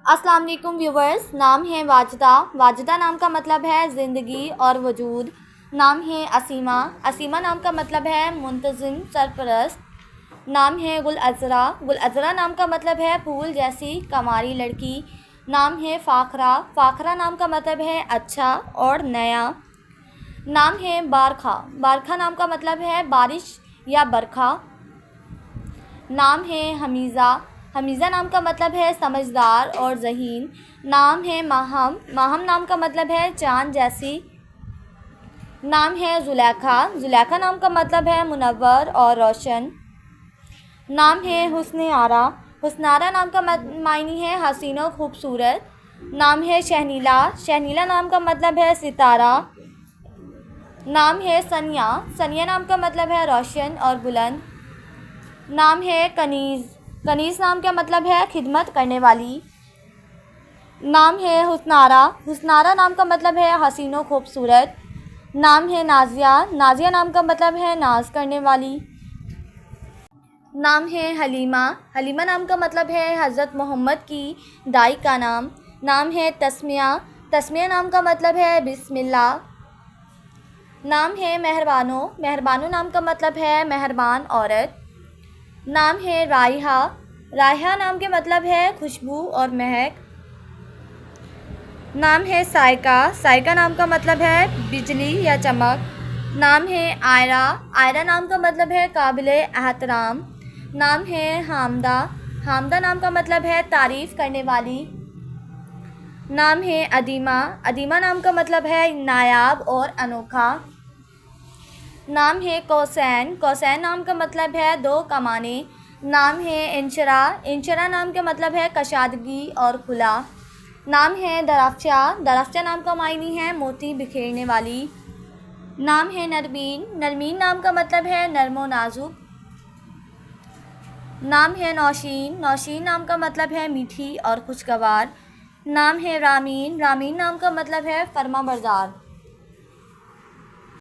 अस्सलाम वालेकुम व्यूवर्स। नाम है वाजिदा। वाजिदा नाम का मतलब है ज़िंदगी और वजूद। नाम है असीमा। असीमा नाम का मतलब है मुंतज़िम सरपरस्त। नाम है गुल अज़रा। गुल अज़रा नाम का मतलब है फूल जैसी कमारी लड़की। नाम है फ़ाखरा। फ़ाखरा नाम का मतलब है अच्छा और नया। नाम है बारखा। बारखा नाम का मतलब है बारिश या बरखा। नाम है हमीज़ा। हमीज़ा नाम का मतलब है समझदार और ज़हीन। नाम है माहम। माहम नाम का मतलब है चाँद जैसी। नाम है ज़ुलेखा। ज़ुलेखा नाम का मतलब है मुनव्वर और रोशन। नाम है हुस्न आरा। हुस्न आरा नाम का मायनी है हसीन और ख़ूबसूरत। नाम है शहनीला। शहनीला नाम का मतलब है सितारा। नाम है सनिया। सनिया नाम का मतलब है रोशन और बुलंद। नाम है कनीज़। कनीज़ नाम का मतलब है खिदमत करने वाली। नाम है हुस्नारा। हुस्नारा नाम का मतलब है हसीन व खूबसूरत। नाम है नाज़िया। नाज़िया नाम का मतलब है नाज करने वाली। नाम है हलीमा। हलीमा नाम का मतलब है हज़रत मोहम्मद की दाई का नाम। नाम है तस्मिया। तस्मिया नाम का मतलब है बिस्मिल्लाह। नाम है मेहरबानो। मेहरबानो नाम का मतलब है मेहरबान औरत। नाम है रायहा। रायहा नाम के मतलब है खुशबू और महक। नाम है सायका। सायका नाम का मतलब है बिजली या चमक। नाम है आयरा। आयरा नाम का मतलब है काबिल एहतराम। नाम है हामदा। हामदा नाम का मतलब है तारीफ़ करने वाली। नाम है अदीमा। अदीमा नाम का मतलब है नायाब और अनोखा। नाम है कौसैन। कौसैन नाम का मतलब है दो कमाने। नाम है इंशरा। इंशरा नाम का मतलब है कशादगी और खुला। नाम है दराफ्चा। दराफ्चा नाम का मायनी है मोती बिखेरने वाली। नाम है नरमीन। नरमीन नाम का मतलब है नर्मो नाजुक। नाम है नौशीन। नौशीन नाम का मतलब है मीठी और खुशगवार। नाम है रामीन। रामीन नाम का मतलब है फर्माबरदार।